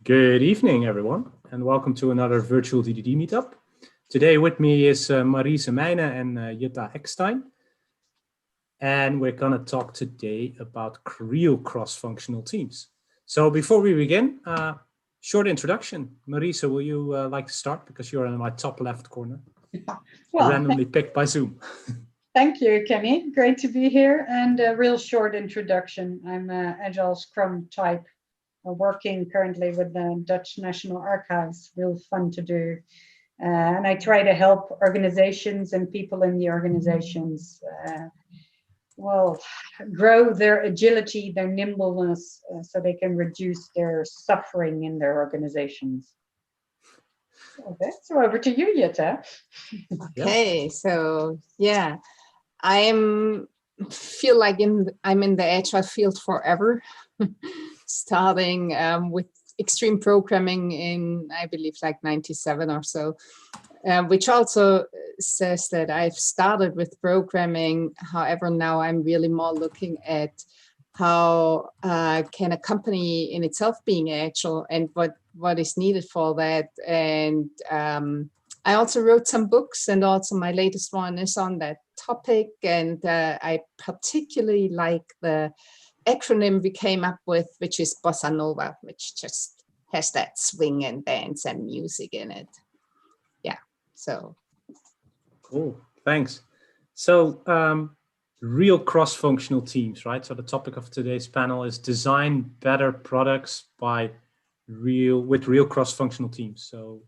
Good evening, everyone, and welcome to another virtual DDD meetup. Today with me is Maryse and Jutta Eckstein. And we're going to talk today about real cross-functional teams. So before we begin, short introduction. Maryse, will you like to start? Because you're in my top left corner, well, randomly picked by Zoom. Thank you, Kenny. Great to be here. And a real short introduction. I'm an Agile Scrum type, working currently with the Dutch National Archives. Real fun to do. And I try to help organizations and people in the organizations grow their agility, their nimbleness, so they can reduce their suffering in their organizations. Okay, so over to you, Jutta. Okay, so yeah, I feel like I'm in the Agile field forever, starting with extreme programming in, I believe, like 97 or so, which also says that I've started with programming. However, now I'm really more looking at how can a company in itself being Agile and what is needed for that. And I also wrote some books, and also my latest one is on that topic. And I particularly like the acronym we came up with, which is Bossa Nova, which just has that swing and dance and music in it. Yeah, so. Cool, thanks. So real cross-functional teams, right? So the topic of today's panel is design better products with real cross-functional teams. So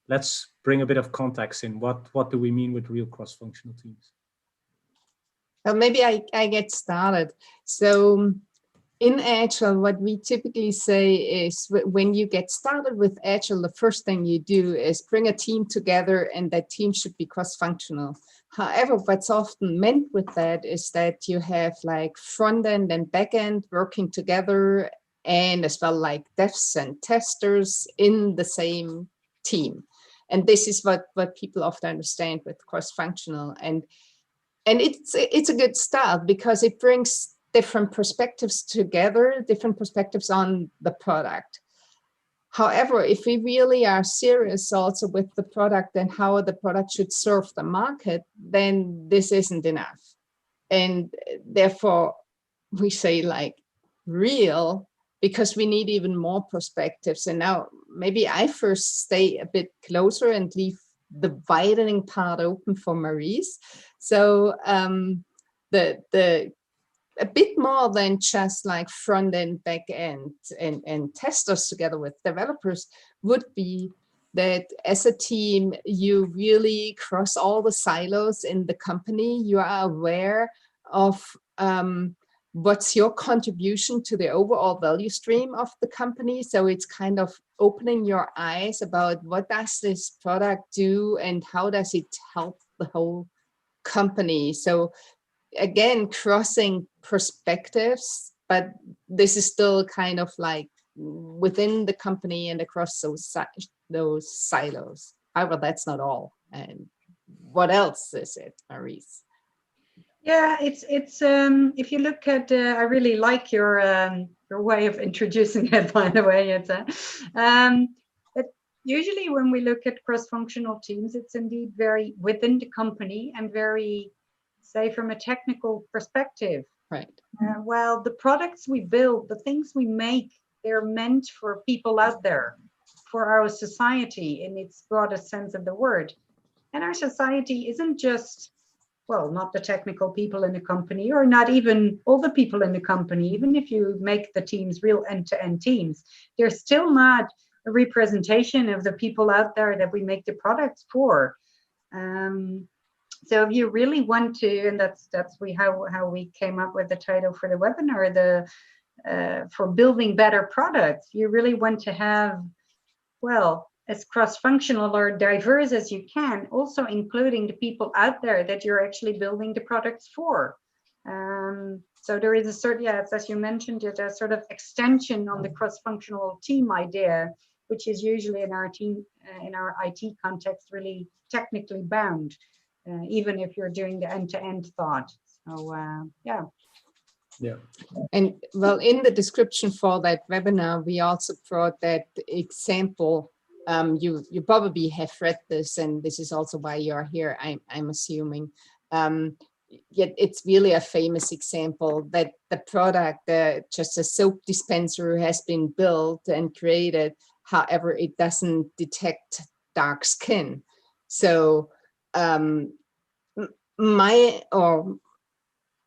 let's bring a bit of context in. What do we mean with real cross-functional teams? Well, maybe I get started. So in Agile, what we typically say is when you get started with Agile, the first thing you do is bring a team together, and that team should be cross-functional. However, what's often meant with that is that you have like front end and back end working together, and as well like devs and testers in the same team. And this is what people often understand with cross-functional. And it's a good start because it brings different perspectives together, different perspectives on the product. However, if we really are serious also with the product and how the product should serve the market, then this isn't enough. And therefore, we say like real, because we need even more perspectives. And now maybe I first stay a bit closer and leave the widening part open for Maryse. So a bit more than just like front end, back end, and testers together with developers would be that as a team, you really cross all the silos in the company. You are aware of what's your contribution to the overall value stream of the company. So it's kind of opening your eyes about what does this product do and how does it help the whole company. So again, crossing perspectives, but this is still kind of like within the company and across those silos. However, that's not all. And what else is it, Maryse? Yeah, it's if you look at, I really like your way of introducing it, by the way. But usually when we look at cross-functional teams, it's indeed very within the company and very, say, from a technical perspective. Right. Well, the products we build, the things we make, they're meant for people out there, for our society in its broadest sense of the word. And our society isn't just, well, not the technical people in the company, or not even all the people in the company. Even if you make the teams real end-to-end teams, they're still not a representation of the people out there that we make the products for. So if you really want to, and that's how we came up with the title for the webinar, for building better products, you really want to have, well, as cross-functional or diverse as you can, also including the people out there that you're actually building the products for. So there is a certain, as you mentioned, a sort of extension on the cross-functional team idea, which is usually in our team, in our IT context, really technically bound, even if you're doing the end-to-end thought. So yeah. Yeah. And well, in the description for that webinar, we also brought that example. You probably have read this, and this is also why you're here, I'm assuming. Yet it's really a famous example that the product, just a soap dispenser, has been built and created. However, it doesn't detect dark skin. So my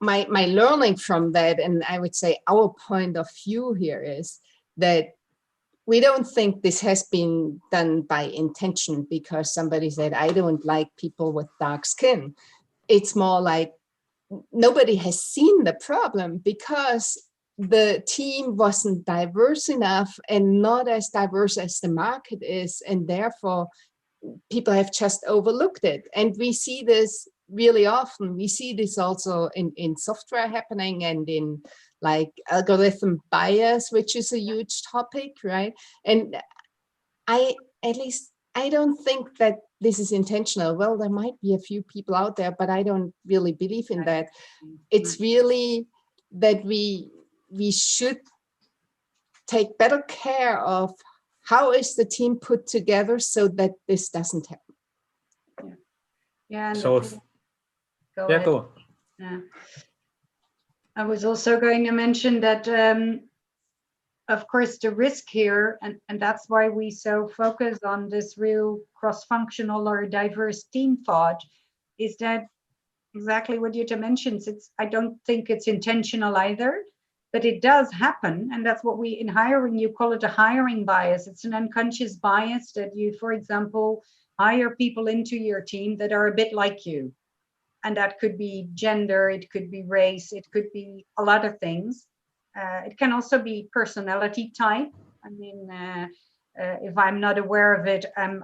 learning from that, and I would say our point of view here, is that we don't think this has been done by intention because somebody said, I don't like people with dark skin. It's more like nobody has seen the problem because the team wasn't diverse enough and not as diverse as the market is, and therefore people have just overlooked it. And we see this really often. We see this also in software happening, and in like algorithm bias, which is a huge topic, right? And at least I don't think that this is intentional. Well, there might be a few people out there, but I don't really believe in that. It's really that we should take better care of how is the team put together so that this doesn't happen. Yeah. And So go ahead. go on. Yeah. I was also going to mention that, of course, the risk here, and that's why we so focus on this real cross-functional or diverse team thought, is that exactly what Jutta mentions. I don't think it's intentional either, but it does happen. And that's what in hiring, you call it a hiring bias. It's an unconscious bias that you, for example, hire people into your team that are a bit like you. And that could be gender, it could be race, it could be a lot of things. It can also be personality type. I mean, if I'm not aware of it, I'm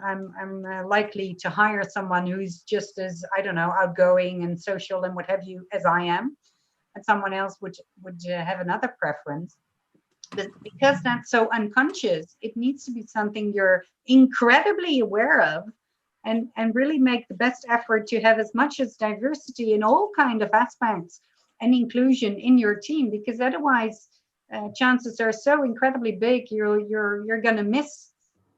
likely to hire someone who's just as, I don't know, outgoing and social and what have you as I am, and someone else would have another preference. But because that's so unconscious, it needs to be something you're incredibly aware of, and really make the best effort to have as much as diversity in all kind of aspects and inclusion in your team, because otherwise chances are so incredibly big you're going to miss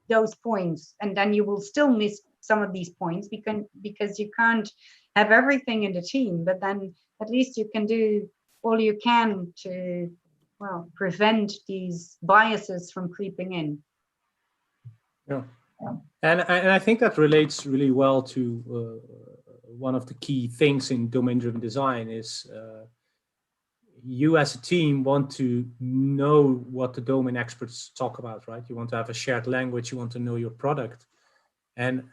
those points, and then you will still miss some of these points because you can't have everything in the team, but then at least you can do all you can to, well, prevent these biases from creeping in. Yeah. And I think that relates really well to one of the key things in domain-driven design is you as a team want to know what the domain experts talk about, right? You want to have a shared language, you want to know your product. And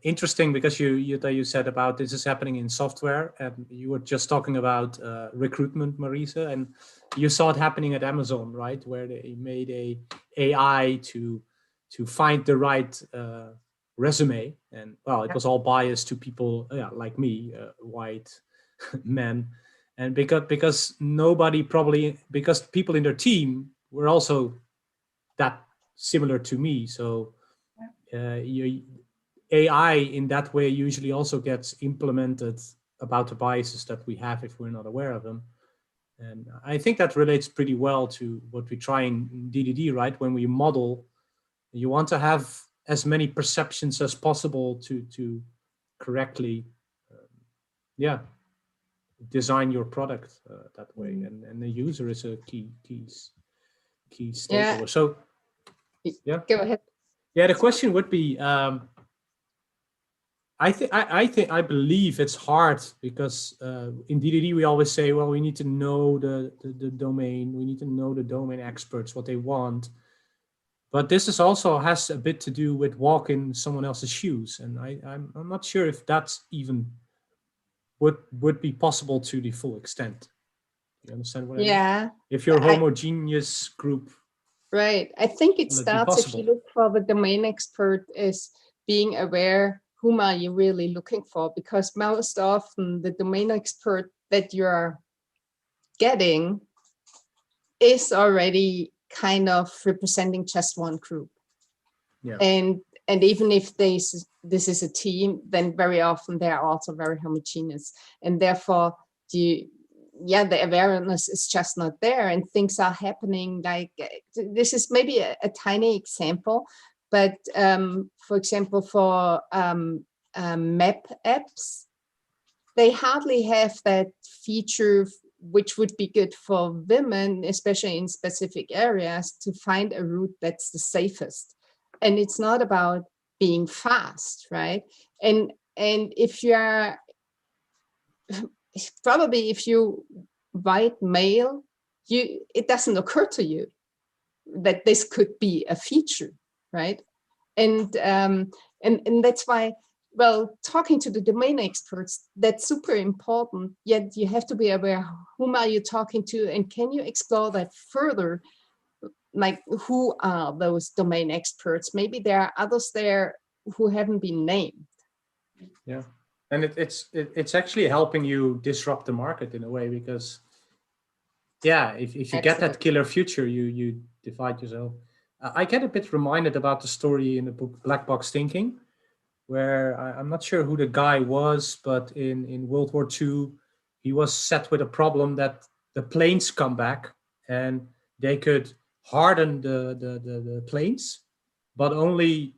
interesting, because you said about this is happening in software, and you were just talking about recruitment, Maryse, and you saw it happening at Amazon, right? Where they made a AI to find the right resume, and well, it was all biased to people like me, white men, and because nobody because people in their team were also that similar to me, so AI in that way usually also gets implemented about the biases that we have if we're not aware of them. And I think that relates pretty well to what we try in DDD, right? When we model, you want to have as many perceptions as possible to correctly, design your product that way. And the user is a key stakeholder. So, Go ahead. Yeah, the question would be, I believe it's hard because in DDD we always say, well, we need to know the domain, we need to know the domain experts, what they want. But this is also has a bit to do with walking someone else's shoes, and I'm not sure if that's even would be possible to the full extent. You understand what I mean? If you're a homogeneous group. Right. I think it starts, if you look for the domain expert, is being aware whom are you really looking for, because most often the domain expert that you're getting is already kind of representing just one group. Yeah. And even if this is a team, then very often they are also very homogeneous, and therefore yeah, the awareness is just not there, and things are happening. Like this is maybe a tiny example, but for example, for map apps, they hardly have that feature which would be good for women, especially in specific areas, to find a route that's the safest. And it's not about being fast, right? And if you are probably, if you white male, it doesn't occur to you that this could be a feature, right? And that's why, well, talking to the domain experts, that's super important. Yet you have to be aware, whom are you talking to, and can you explore that further? Like, who are those domain experts? Maybe there are others there who haven't been named. Yeah, and it's actually helping you disrupt the market in a way, because yeah, if you get that killer feature, you divide yourself. I get a bit reminded about the story in the book Black Box Thinking, where I'm not sure who the guy was, but in World War II, he was set with a problem that the planes come back and they could harden the planes, but only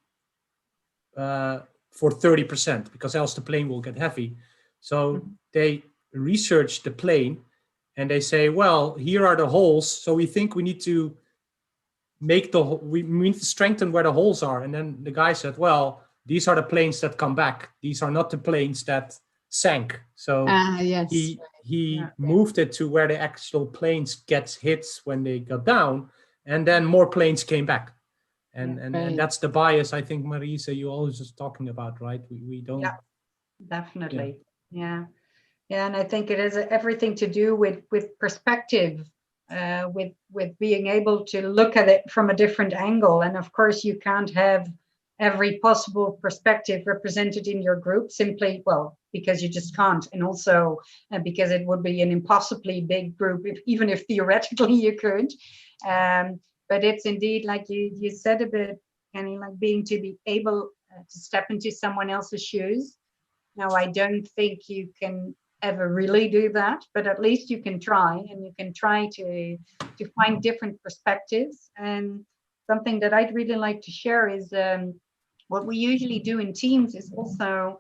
for 30%, because else the plane will get heavy. So they research the plane and they say, well, here are the holes. So we think we need to make we need to strengthen where the holes are. And then the guy said, well, these are the planes that come back. These are not the planes that sank. So yes. he moved it to where the actual planes get hit when they got down, and then more planes came back. And that's the bias, I think, Maryse, you always just talking about, right? We don't. Yeah, definitely. Yeah. And I think it has everything to do with perspective, with being able to look at it from a different angle. And of course, you can't have every possible perspective represented in your group simply, well, because you just can't. And also because it would be an impossibly big group, even if theoretically you could. But it's indeed, like you said a bit, kind of like to be able to step into someone else's shoes. Now, I don't think you can ever really do that, but at least you can try, and you can try to find different perspectives. And something that I'd really like to share is what we usually do in teams is also,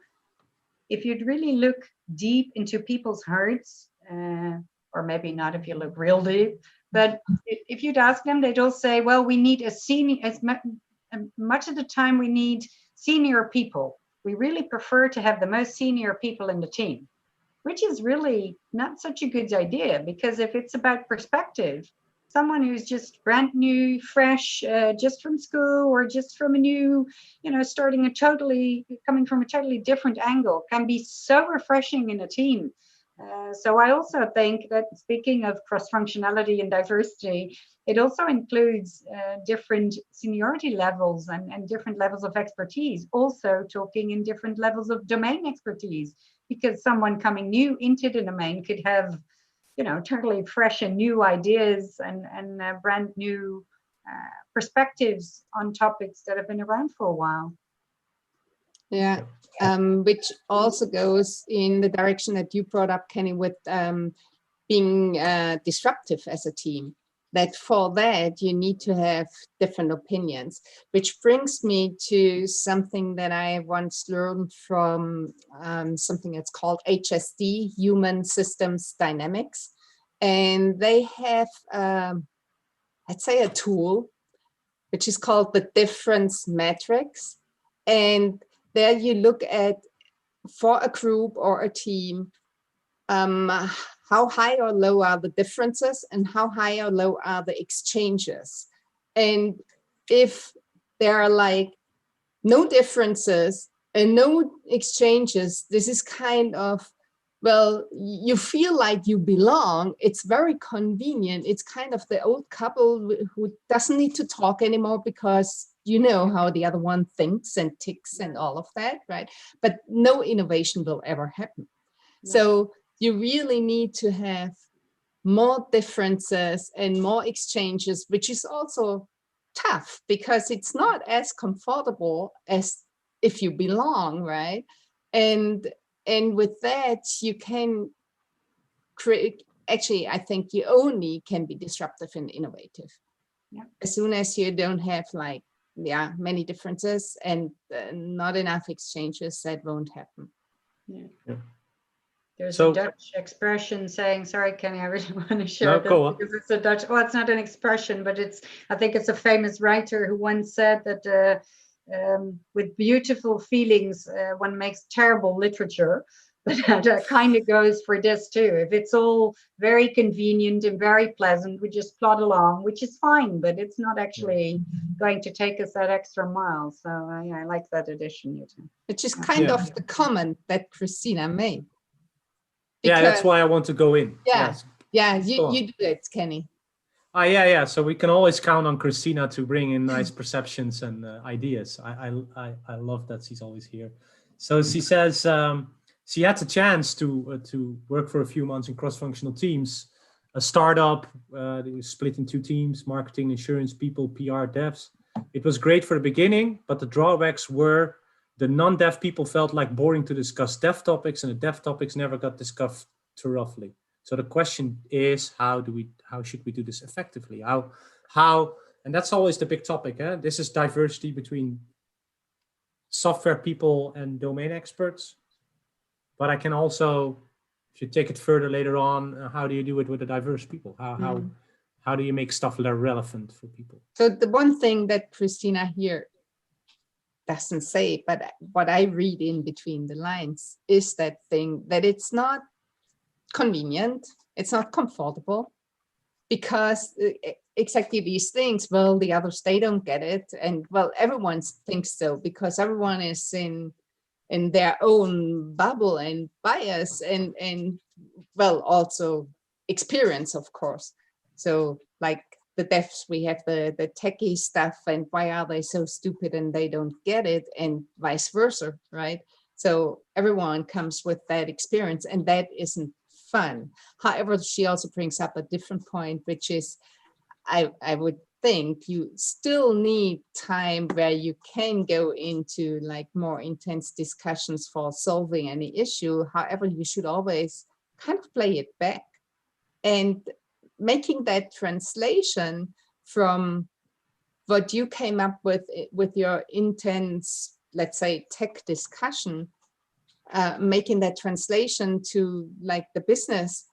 if you'd really look deep into people's hearts, or maybe not if you look real deep, but if you'd ask them, they'd all say, well, we need a senior, much of the time we need senior people. We really prefer to have the most senior people in the team, which is really not such a good idea, because if it's about perspective, someone who's just brand new, fresh, just from school, or just from a new, coming from a totally different angle, can be so refreshing in a team. So I also think that, speaking of cross-functionality and diversity, it also includes different seniority levels and different levels of expertise, also talking in different levels of domain expertise, because someone coming new into the domain could have, totally fresh and new ideas and brand new perspectives on topics that have been around for a while. Yeah, which also goes in the direction that you brought up, Kenny, with being disruptive as a team. That for that, you need to have different opinions, which brings me to something that I once learned from something that's called HSD, Human Systems Dynamics. And they have, I'd say, a tool, which is called the difference matrix. And there you look at, for a group or a team, how high or low are the differences and how high or low are the exchanges. And if there are like no differences and no exchanges, this is kind of, well, you feel like you belong. It's very convenient. It's kind of the old couple who doesn't need to talk anymore because you know how the other one thinks and ticks and all of that, right? But no innovation will ever happen. No. So you really need to have more differences and more exchanges, which is also tough because it's not as comfortable as if you belong, right? And with that, you can actually, I think you only can be disruptive and innovative. Yeah. As soon as you don't have like, many differences and not enough exchanges, that won't happen. Yeah. Yeah. There's So- a Dutch expression saying, sorry, Kenny, I really want to share No, this go on. because it's a Dutch, well, it's not an expression, but I think it's a famous writer who once said that with beautiful feelings, one makes terrible literature. But that kind of goes for this too. If it's all very convenient and very pleasant, we just plod along, which is fine, but it's not actually going to take us that extra mile. So yeah, I like that addition, Jutta. Which is kind Yeah. of the comment that Christina made. Yeah, that's Because- why I want to go in. Yeah. Yes. Yeah, Go on. you do it, Kenny. Yeah. So we can always count on Christina to bring in nice perceptions and ideas. I love that she's always here. So she says she had the chance to work for a few months in cross-functional teams, a startup. They were split in 2 teams: marketing, insurance people, PR, devs. It was great for the beginning, but the drawbacks were the non-dev people felt like boring to discuss dev topics, and the dev topics never got discussed thoroughly. So the question is, how should we do this effectively? How, and that's always the big topic. This is diversity between software people and domain experts. But I can also, if you take it further later on, how do you do it with the diverse people? How do you make stuff relevant for people? So the one thing that Christina here doesn't say, but what I read in between the lines is that thing that it's not convenient, it's not comfortable, because exactly these things, well, the others, they don't get it. And well, everyone thinks so, because everyone is in their own bubble and bias and well, also experience, of course. So like the devs, we have the techie stuff, and why are they so stupid and they don't get it, and vice versa, right? So everyone comes with that experience, and that isn't fun. However, she also brings up a different point, which is I would think you still need time where you can go into like more intense discussions for solving any issue. However, you should always kind of play it back, and making that translation from what you came up with your intense, let's say, tech discussion, making that translation to like the business,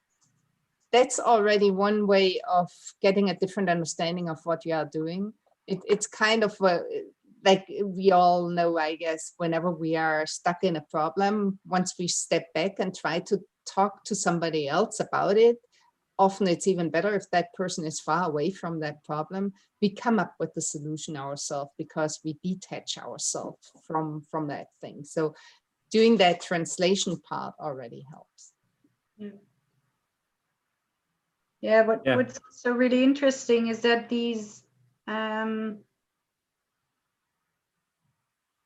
that's already one way of getting a different understanding of what you are doing. It's kind of like we all know, I guess, whenever we are stuck in a problem, once we step back and try to talk to somebody else about it, often it's even better if that person is far away from that problem. We come up with the solution ourselves because we detach ourselves from that thing. So doing that translation part already helps. Yeah, what's so really interesting is that these, I'm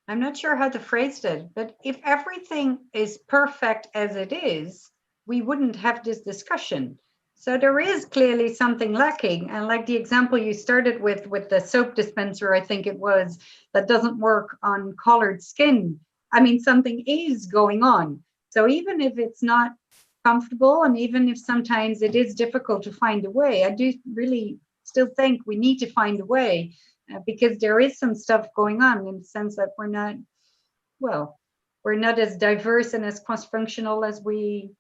not sure how to phrase that, but if everything is perfect as it is, we wouldn't have this discussion. So there is clearly something lacking. And like the example you started with the soap dispenser, I think it was, that doesn't work on colored skin. I mean, something is going on. So even if it's not comfortable, and even if sometimes it is difficult to find a way, I do really still think we need to find a way, because there is some stuff going on, in the sense that we're not as diverse and as cross-functional as we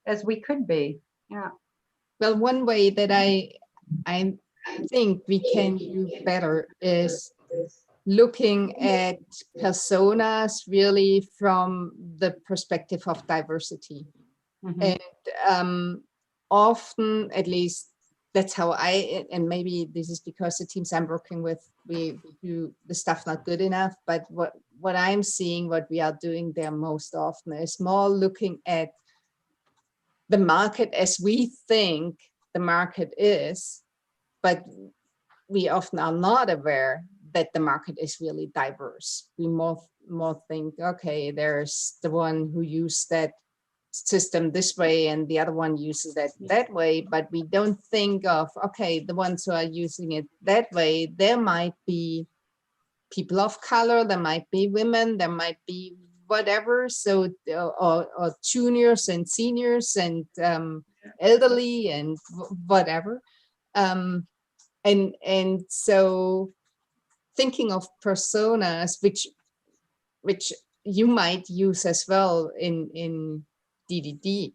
could be. Yeah. Well, one way that I think we can do better is looking at personas really from the perspective of diversity. Mhm. And often, at least that's how and maybe this is because the teams I'm working with, we do the stuff not good enough, but what I'm seeing, what we are doing there most often is more looking at the market as we think the market is, but we often are not aware that the market is really diverse. We more think, okay, there's the one who used that system this way and the other one uses that way, but we don't think of, okay, the ones who are using it that way, there might be people of color, there might be women, there might be whatever, so or juniors and seniors, and elderly and whatever. And so thinking of personas, which you might use as well in DDD,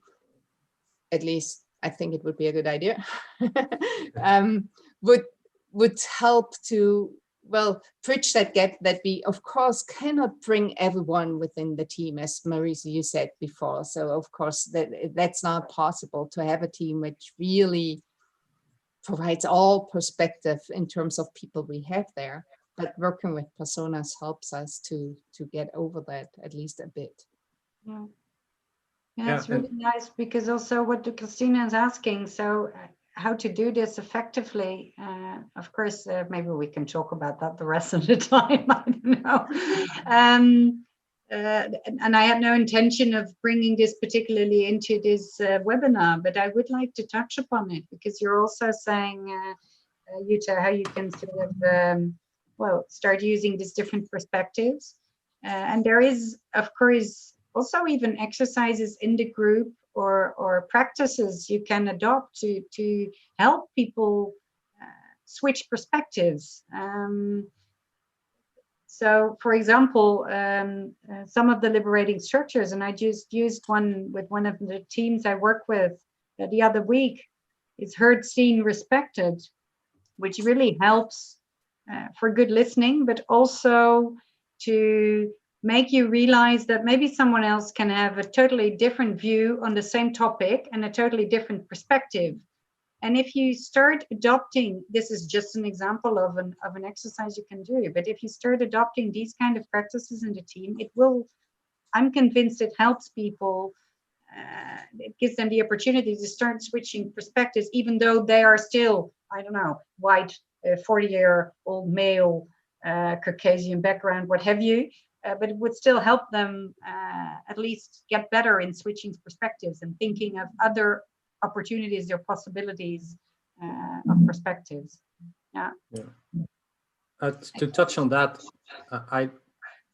at least I think it would be a good idea, would help to, well, bridge that gap that we, of course, cannot bring everyone within the team, as Maryse, you said before. So, of course, that's not possible to have a team which really provides all perspective in terms of people we have there. But working with personas helps us to get over that at least a bit. Yeah. Yeah, it's really nice, because also what Christina is asking, so how to do this effectively, of course, maybe we can talk about that the rest of the time, I don't know. And I had no intention of bringing this particularly into this webinar, but I would like to touch upon it, because you're also saying, Jutta, how you can sort of, well, start using these different perspectives. And there is, of course, also even exercises in the group or practices you can adopt to help people switch perspectives. So, for example, some of the liberating structures, and I just used one with one of the teams I work with the other week, is heard, seen, respected, which really helps for good listening, but also to make you realize that maybe someone else can have a totally different view on the same topic and a totally different perspective. And if you start adopting, this is just an example of an exercise you can do, but if you start adopting these kind of practices in the team, it will, I'm convinced it helps people. It gives them the opportunity to start switching perspectives, even though they are still, I don't know, white, 40-year-old male, Caucasian background, what have you. But it would still help them at least get better in switching perspectives and thinking of other opportunities or possibilities of perspectives. Yeah. To touch on that, I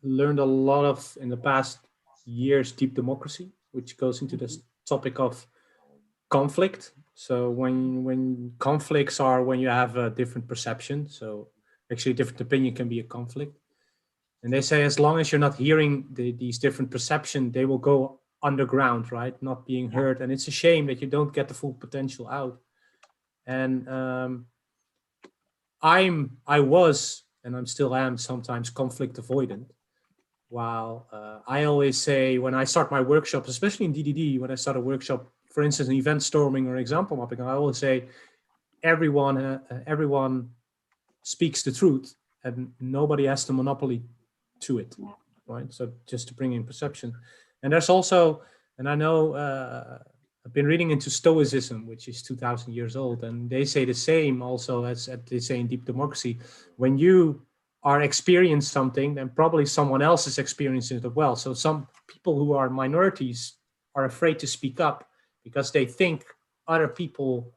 learned a lot of, in the past years, deep democracy, which goes into this topic of conflict. So when conflicts are when you have a different perception, so actually a different opinion can be a conflict. And they say as long as you're not hearing these different perceptions, they will go underground, right? Not being heard. And it's a shame that you don't get the full potential out. And I was, and I'm still am sometimes conflict avoidant. While I always say when I start my workshops, especially in DDD, when I start a workshop, for instance, an event storming or example mapping, I always say everyone speaks the truth and nobody has the monopoly to it, right? So just to bring in perception. And there's also, and I know I've been reading into Stoicism, which is 2,000 years old, and they say the same also as they say in Deep Democracy. When you are experiencing something, then probably someone else is experiencing it as well. So some people who are minorities are afraid to speak up because they think other people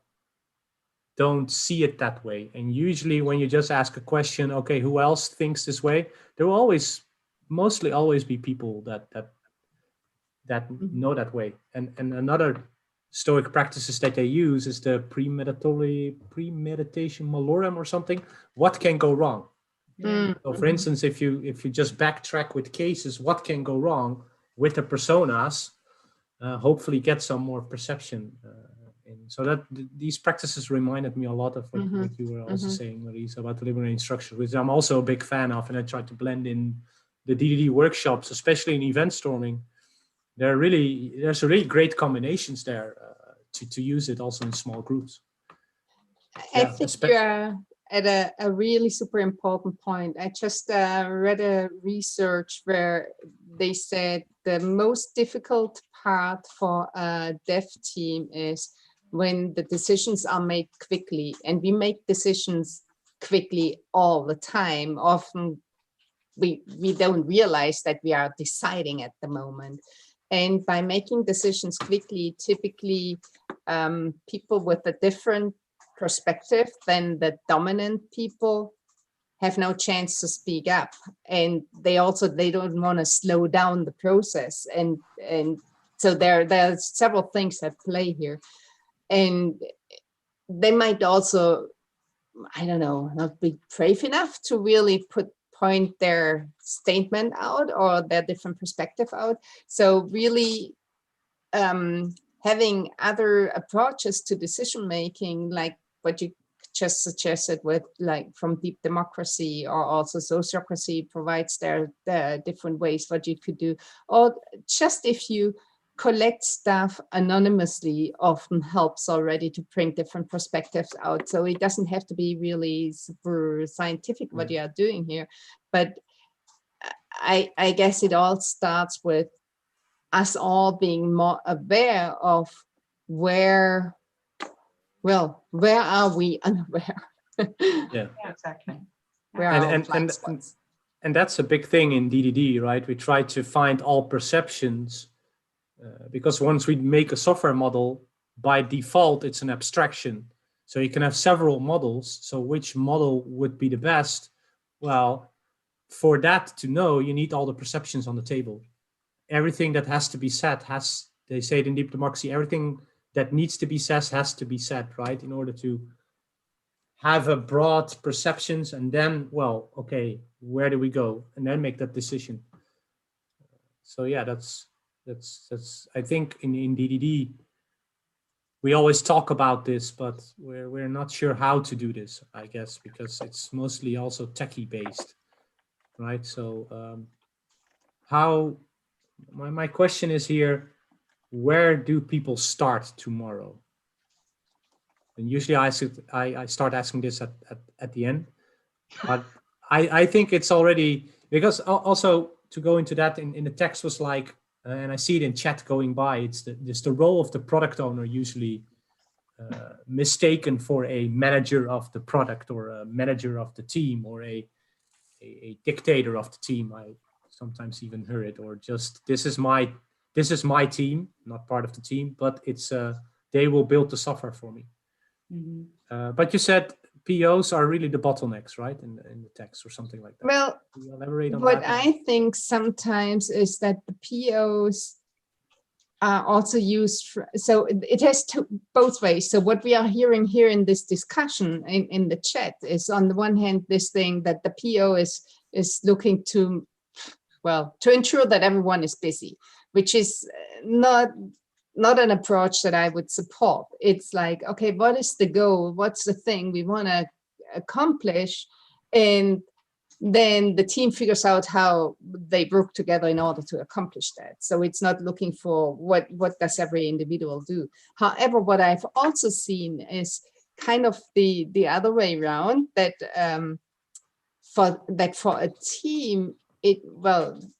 don't see it that way. And usually when you just ask a question, okay, who else thinks this way? There will always, mostly always be people that know that way. And another Stoic practices that they use is the premeditation malorum or something. What can go wrong? So for instance, if you just backtrack with cases, what can go wrong with the personas, hopefully get some more perception. So that these practices reminded me a lot of what you were also saying, Maryse, about the liberating structure, which I'm also a big fan of, and I try to blend in the DDD workshops, especially in event storming. There's a really great combinations there to use it also in small groups. I think you're at a really super important point. I just read a research where they said the most difficult part for a dev team is when the decisions are made quickly, and we make decisions quickly all the time. Often we don't realize that we are deciding at the moment. And by making decisions quickly, typically people with a different perspective than the dominant people have no chance to speak up. And they don't want to slow down the process. And so there are several things at play here. And they might also, I don't know, not be brave enough to really point their statement out or their different perspective out. So really having other approaches to decision making, like what you just suggested with like from deep democracy, or also sociocracy provides their different ways what you could do, or just if you collect stuff anonymously often helps already to bring different perspectives out. So it doesn't have to be really super scientific what you are doing here, but I guess it all starts with us all being more aware of where are we unaware? Yeah, exactly. Where and are our and blind and, spots? and that's a big thing in DDD, right? We try to find all perceptions because once we make a software model, by default it's an abstraction. So you can have several models. So which model would be the best? Well, for that to know, you need all the perceptions on the table. Everything that has to be said has, they say it in deep democracy, everything that needs to be said has to be said, right? In order to have a broad perceptions, and then, well, okay, where do we go? And then make that decision. So yeah, that's I think in DDD, we always talk about this, but we're not sure how to do this, I guess, because it's mostly also techie based, right? So how, my question is here, where do people start tomorrow? And usually I start asking this at the end, but I think it's already, because also to go into that in the text was like, and I see it in chat going by, it's the role of the product owner usually mistaken for a manager of the product or a manager of the team or a dictator of the team. I sometimes even heard it, or just this is my team, not part of the team, but it's they will build the software for me. But you said POs are really the bottlenecks, right? In the text or something like that. Well, can you elaborate on what that? I think sometimes is that the POs are also used for, so it has both ways. So what we are hearing here in this discussion in the chat is, on the one hand, this thing that the PO is looking to, well, to ensure that everyone is busy, which is not an approach that I would support. It's like, okay, what is the goal? What's the thing we want to accomplish? And then the team figures out how they work together in order to accomplish that. So it's not looking for what does every individual do. However, what I've also seen is kind of the other way around, that for a team,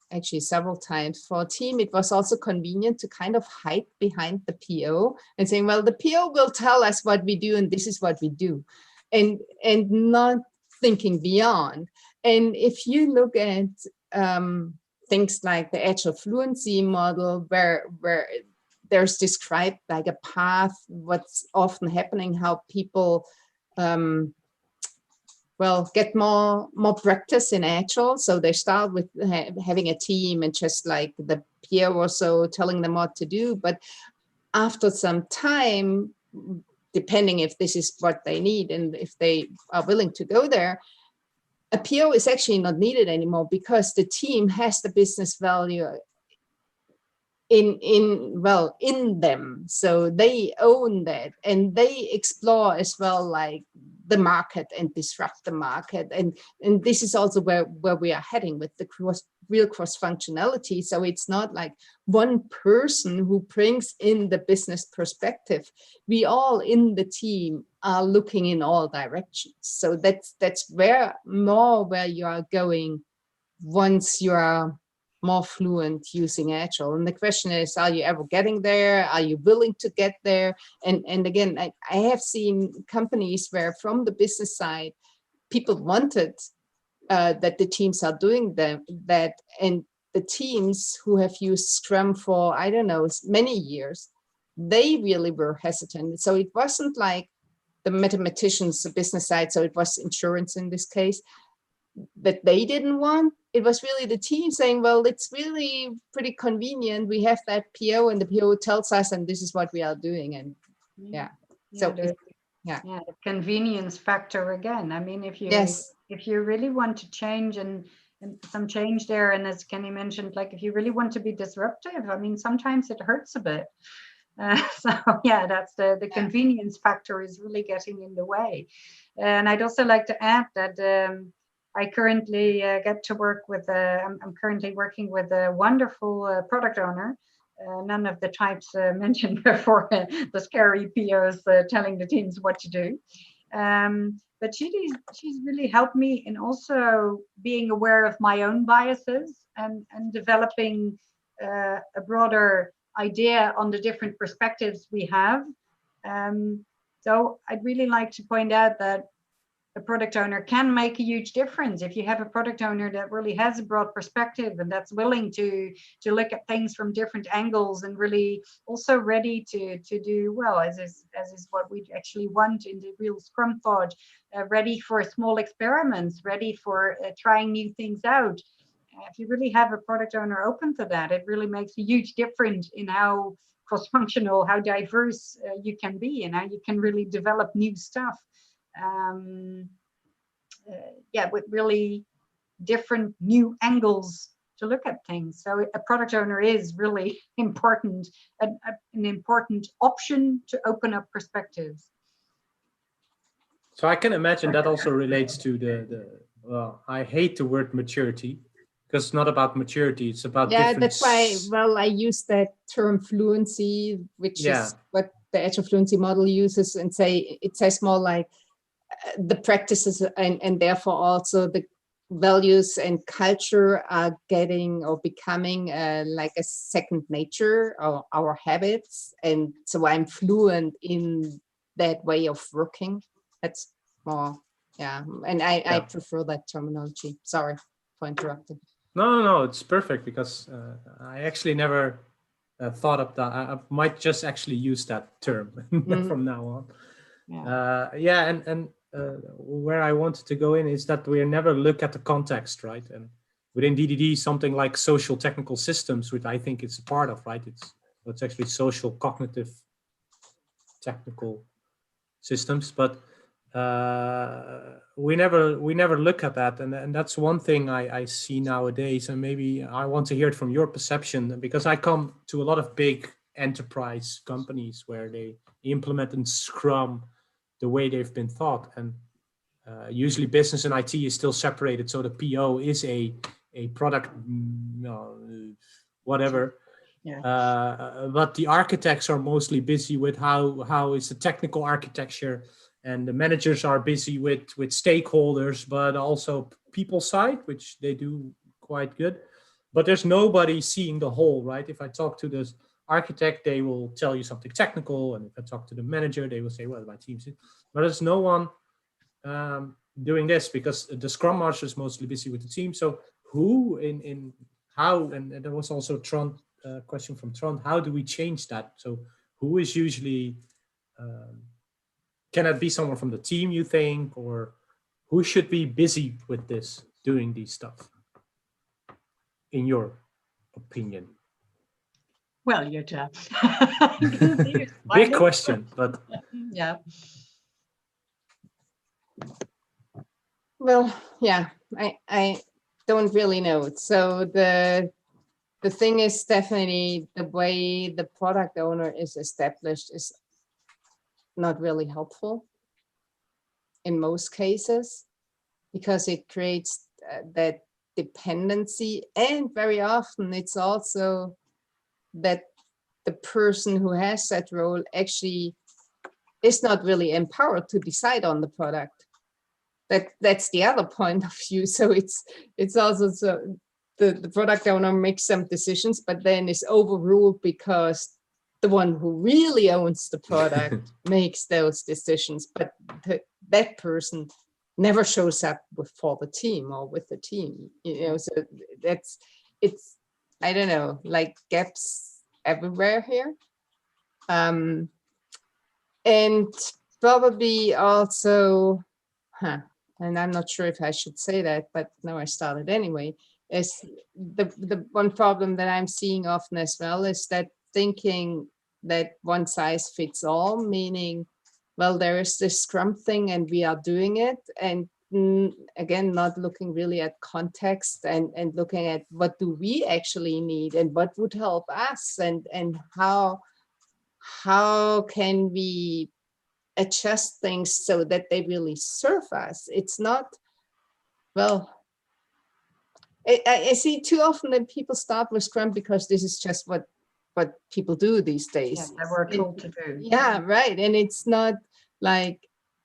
actually several times for a team, it was also convenient to kind of hide behind the PO and saying, well, the PO will tell us what we do and this is what we do, and not thinking beyond. And if you look at things like the Agile Fluency model, where there's described like a path, what's often happening, how people get more practice in Agile. So they start with having a team and just like the peer or so telling them what to do. But after some time, depending if this is what they need and if they are willing to go there, a PO is actually not needed anymore, because the team has the business value in them. So they own that, and they explore as well, like the market, and disrupt the market. And this is also where we are heading with the real cross functionality. So it's not like one person who brings in the business perspective. We all in the team are looking in all directions. So that's where you are going once you are more fluent using Agile. And the question is, are you ever getting there? Are you willing to get there? And again, I have seen companies where from the business side, people wanted that the teams are doing that. And the teams who have used Scrum for, I don't know, many years, they really were hesitant. So it wasn't like the mathematicians, the business side, so it was insurance in this case, that they didn't want. It was really the team saying, well, it's really pretty convenient. We have that PO and the PO tells us, and this is what we are doing. And Yeah. Yeah, So yeah, the convenience factor again. I mean, if you really want to change and some change there, and as Kenny mentioned, like if you really want to be disruptive, I mean, sometimes it hurts a bit. So yeah, that's the convenience factor is really getting in the way. And I'd also like to add that I currently get to work with, I'm currently working with a wonderful product owner. None of the types mentioned before, the scary POs telling the teams what to do. But she's really helped me in also being aware of my own biases and developing a broader idea on the different perspectives we have. So I'd really like to point out that a product owner can make a huge difference. If you have a product owner that really has a broad perspective and that's willing to look at things from different angles and really also ready to do well, as is what we actually want in the real Scrum thought, ready for small experiments, ready for trying new things out. If you really have a product owner open to that, it really makes a huge difference in how cross-functional, how diverse you can be, and how you can really develop new stuff. Yeah, with really different new angles to look at things. So a product owner is really important, an important option to open up perspectives. So I can imagine that also relates to well, I hate the word maturity, because it's not about maturity, it's about different... that's why, well, I use that term fluency, which is what the Agile Fluency model uses, and it says more like the practices and therefore also the values and culture are getting or becoming like a second nature, or our habits. And so I'm fluent in that way of working. That's more, yeah. And I prefer that terminology. Sorry for interrupting. No, it's perfect, because I actually never thought of that. I might just actually use that term from now on. And where I wanted to go in is that we never look at the context, right? And within DDD, something like social technical systems, which I think it's a part of, right? It's actually social cognitive technical systems, but we never look at that, and that's one thing I see nowadays. And maybe I want to hear it from your perception, because I come to a lot of big enterprise companies where they implement in Scrum the way they've been thought, and usually business and IT is still separated, so the PO is a product, whatever. But the architects are mostly busy with how is the technical architecture, and the managers are busy with stakeholders, but also people side, which they do quite good. But there's nobody seeing the whole, right? If I talk to this architect, they will tell you something technical, and if I talk to the manager, they will say, well, my team's... But there's no one doing this, because the Scrum Master is mostly busy with the team. So who in how, and there was also Tron question from Tron, how do we change that? So who is usually, can it be someone from the team, you think, or who should be busy with this, doing these stuff, in your opinion? Well, Jutta. Big question, but... Yeah. Well, yeah, I don't really know. So the thing is definitely the way the product owner is established is not really helpful in most cases, because it creates that dependency, and very often it's also that the person who has that role actually is not really empowered to decide on the product. That's the other point of view. So it's also so the product owner makes some decisions, but then is overruled because the one who really owns the product makes those decisions, but that person never shows up for the team or with the team. So it's I don't know, like gaps everywhere here, and probably also, and I'm not sure if I should say that, but no, I started anyway, is the one problem that I'm seeing often as well is that thinking that one size fits all, meaning, well, there is this Scrum thing and we are doing it. And again, not looking really at context and looking at what do we actually need and what would help us, and how can we adjust things so that they really serve us. It's not, well, I see too often that people start with Scrum because this is just what people do these days. Yes, that we're told to do. Yeah, right. And it's not like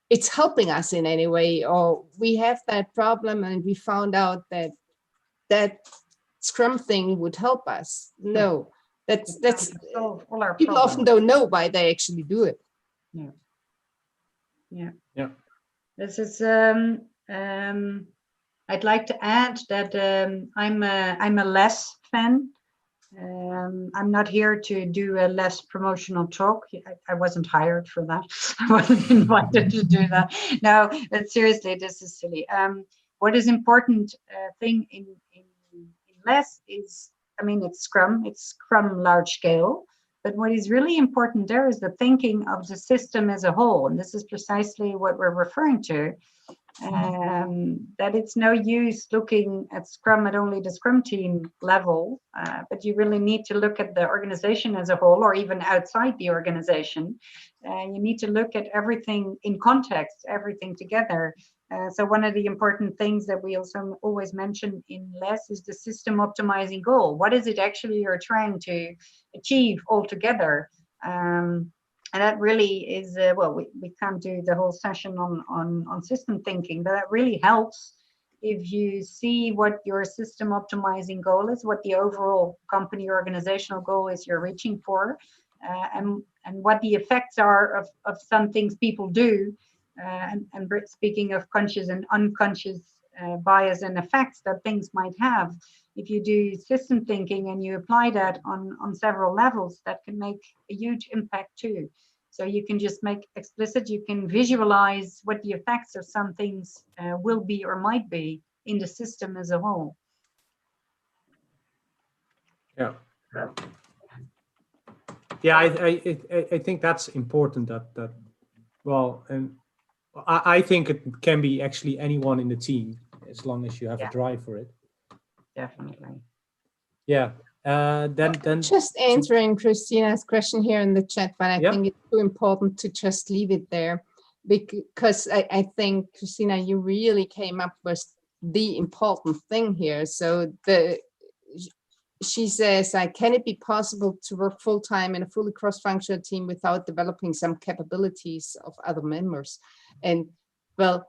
it's helping us in any way, or we have that problem and we found out that Scrum thing would help us. No, that's Solve all our people problems. often don't know why they actually do it. Yeah. This is I'd like to add that I'm a less fan. I'm not here to do a less promotional talk. I wasn't hired for that. I wasn't invited to do that. No, but seriously, this is silly. What is important thing in less is, I mean, it's Scrum large scale. But what is really important there is the thinking of the system as a whole. And this is precisely what we're referring to. That it's no use looking at Scrum at only the Scrum team level, but you really need to look at the organization as a whole, or even outside the organization. You need to look at everything in context, everything together. So one of the important things that we also always mention in LESS is the system optimizing goal. What is it actually you're trying to achieve altogether? And that really is, well, we can't do the whole session on system thinking, but that really helps if you see what your system optimizing goal is, what the overall company organizational goal is you're reaching for, and what the effects are of some things people do. And speaking of conscious and unconscious bias and effects that things might have, if you do system thinking and you apply that on several levels, that can make a huge impact too. So you can just make explicit, you can visualize what the effects of some things will be or might be in the system as a whole. Yeah. Yeah, I think that's important that well, and I think it can be actually anyone in the team as long as you have a drive for it. Definitely. Yeah. Then just answering Christina's question here in the chat, but I think it's too important to just leave it there, because I think, Christina, you really came up with the important thing here. So she says, can it be possible to work full-time in a fully cross-functional team without developing some capabilities of other members? And well,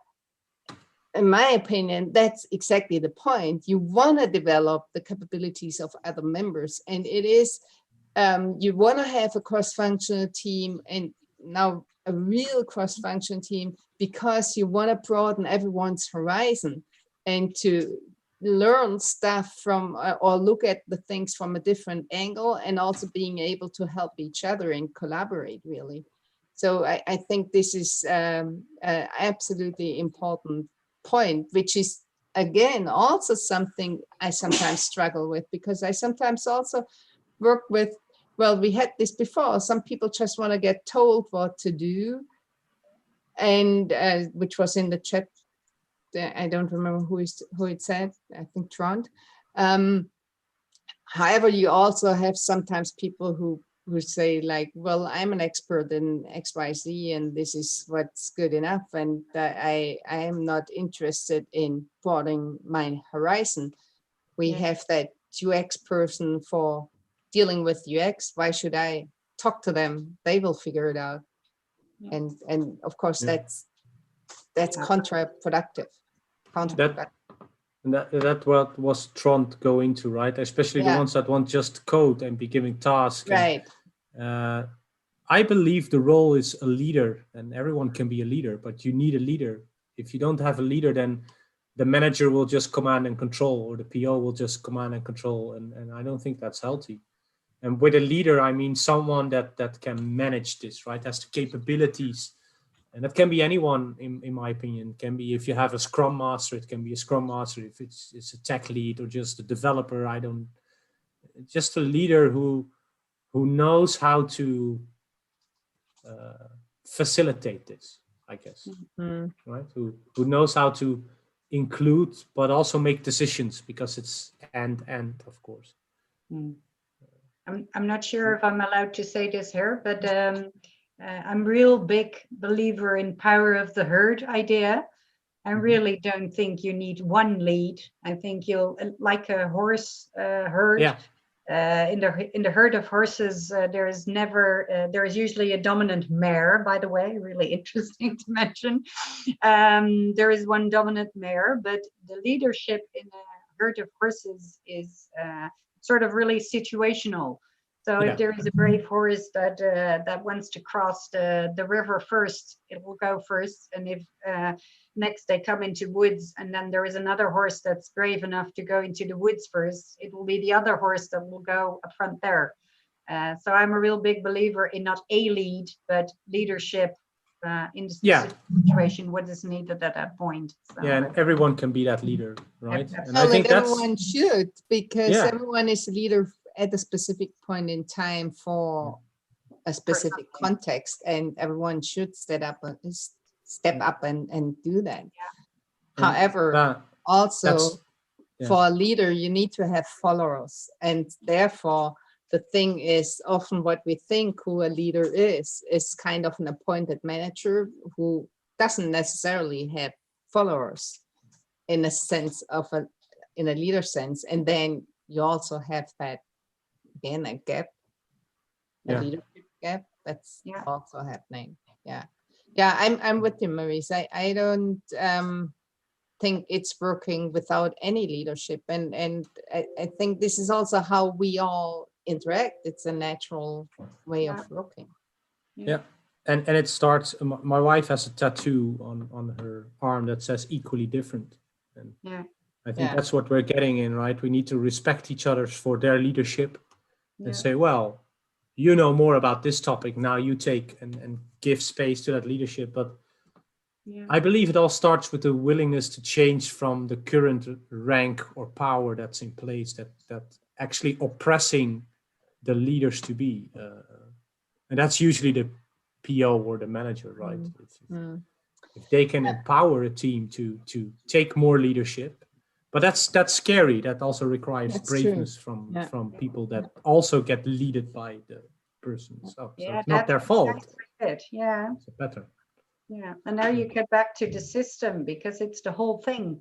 in my opinion, that's exactly the point. You want to develop the capabilities of other members, and it is, you want to have a cross-functional team, and now a real cross-functional team, because you want to broaden everyone's horizon and to learn stuff from, or look at the things from a different angle, and also being able to help each other and collaborate, really. So I think this is absolutely important point, which is again also something I sometimes struggle with, because I sometimes also work with, well, we had this before, some people just want to get told what to do, and which was in the chat, I don't remember who it said, I think Trond. However, you also have sometimes people who say like, well, I'm an expert in XYZ and this is what's good enough, and I am not interested in broadening my horizon. We have that UX person for dealing with UX. Why should I talk to them? They will figure it out. And of course that's counterproductive. And that what was Trond going to, right? Especially the ones that want just code and be giving tasks. Right. And, I believe the role is a leader, and everyone can be a leader, but you need a leader. If you don't have a leader, then the manager will just command and control, or the PO will just command and control. And I don't think that's healthy. And with a leader, I mean someone that can manage this, right? Has the capabilities. And that can be anyone, in my opinion. It can be, if you have a Scrum Master, it can be a Scrum Master. If it's a tech lead or just a developer, just a leader who who knows how to facilitate this, I guess, right? Who knows how to include, but also make decisions, because it's and, of course. I'm not sure if I'm allowed to say this here, but I'm real big believer in power of the herd idea. I really don't think you need one lead. I think you'll, like a horse herd. Yeah. In the herd of horses, there is usually a dominant mare, by the way, really interesting to mention. There is one dominant mare, but the leadership in a herd of horses is sort of really situational. So if there is a brave horse that wants to cross the river first, it will go first. And if next they come into woods, and then there is another horse that's brave enough to go into the woods first, it will be the other horse that will go up front there. So I'm a real big believer in not a lead, but leadership in the specific situation, what is needed at that point. So, and everyone can be that leader, right? And I think everyone should, because everyone is a leader at a specific point in time for a specific context, and everyone should step up and do that. However, also for a leader, you need to have followers, and therefore the thing is, often what we think who a leader is kind of an appointed manager who doesn't necessarily have followers in a sense of in a leader sense. And then you also have that, again, a gap, a leadership gap that's also happening. I'm with you, Maryse. I don't think it's working without any leadership, and I think this is also how we all interact. It's a natural way of working. And it starts, my wife has a tattoo on her arm that says equally different, and I think that's what we're getting in, right? We need to respect each other for their leadership and say, well, you know more about this topic, now you take and give space to that leadership. But I believe it all starts with the willingness to change from the current rank or power that's in place, that actually oppressing the leaders to be. And that's usually the PO or the manager, right? If they can empower a team to take more leadership, but that's scary. That also requires braveness from people that also get leaded by the person. So it's not their fault. It's better. And now you get back to the system, because it's the whole thing.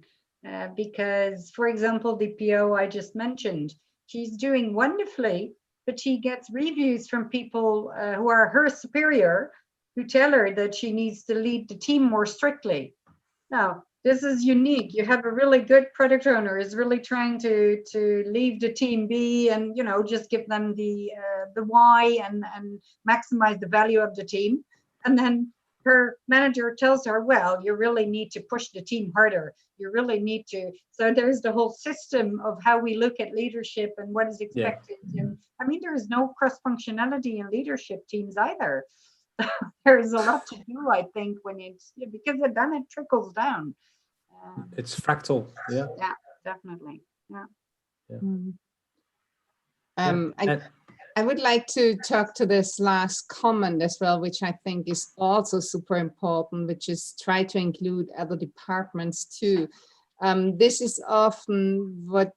Because, for example, the PO I just mentioned, she's doing wonderfully, but she gets reviews from people who are her superior, who tell her that she needs to lead the team more strictly. Now, this is unique. You have a really good product owner is really trying to leave the team be, and just give them the why and maximize the value of the team. And then her manager tells her, well, you really need to push the team harder. You really need to. So there's the whole system of how we look at leadership and what is expected. And I mean, there is no cross-functionality in leadership teams either. There is a lot to do, I think, when it's, because then it trickles down. It's fractal. Yeah, definitely. I would like to talk to this last comment as well, which I think is also super important, which is try to include other departments too. This is often what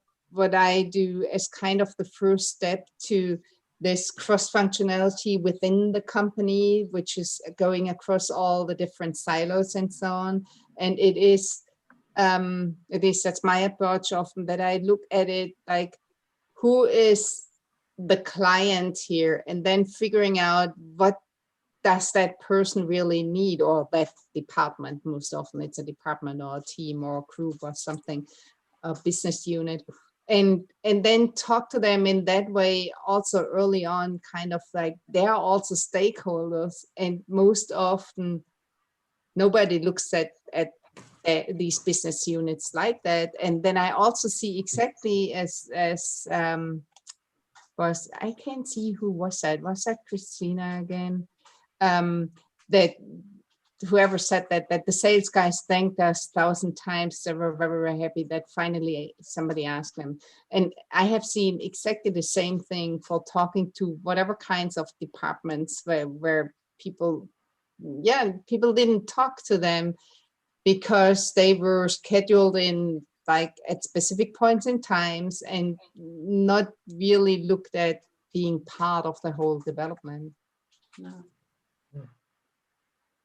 I do as kind of the first step to this cross-functionality within the company, which is going across all the different silos and so on. And that's my approach often, that I look at it like, who is the client here, and then figuring out what does that person really need, or that department. Most often it's a department or a team or a group or something, a business unit, and then talk to them in that way also early on, kind of like they're also stakeholders, and most often nobody looks at these business units like that. And then I also see exactly as I can't see who was that. Was that Christina again? That whoever said that the sales guys thanked us 1,000 times. They were very, very happy that finally somebody asked them. And I have seen exactly the same thing for talking to whatever kinds of departments where people didn't talk to them because they were scheduled in like at specific points in times and not really looked at being part of the whole development. No.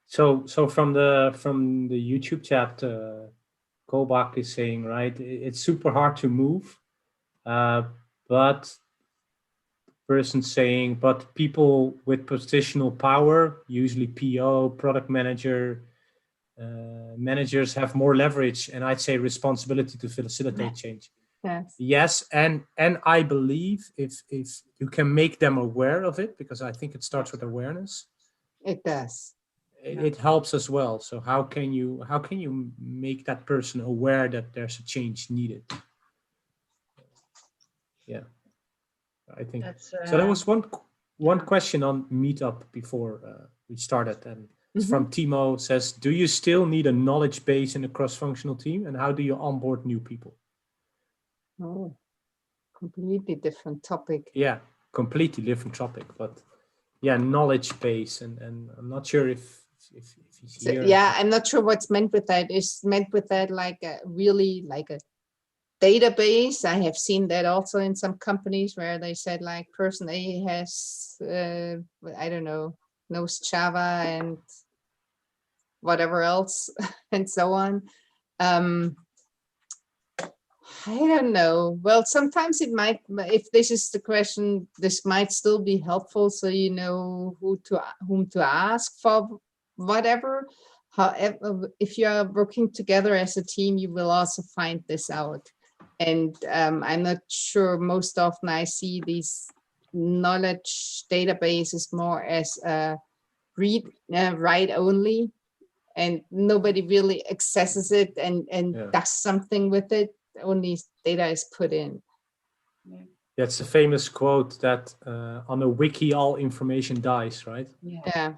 So from the YouTube chat, Kobach is saying, right, it's super hard to move, but person saying, but people with positional power, usually PO, product manager, managers have more leverage, and I'd say responsibility to facilitate change. Yes. Yes, and I believe if you can make them aware of it, because I think it starts with awareness. It does. It helps as well. So how can you make that person aware that there's a change needed? Yeah, I think so. There was one question on Meetup before we started, and it's from Timo. Says, do you still need a knowledge base in a cross-functional team, and how do you onboard new people? Oh, completely different topic. Yeah, completely different topic, but yeah, knowledge base, and I'm not sure if he's here. Yeah, I'm not sure what's meant with that. Is meant with that like a database? I have seen that also in some companies where they said like person A has I don't know, knows Java and whatever else and so on. I don't know. Well, sometimes it might, if this is the question, this might still be helpful, so you know whom to ask for whatever. However, if you are working together as a team, you will also find this out. And I'm not sure, most often I see these knowledge databases more as read, write only, and nobody really accesses it and does something with it. Only data is put in. That's a famous quote that on a wiki all information dies, right? Yeah.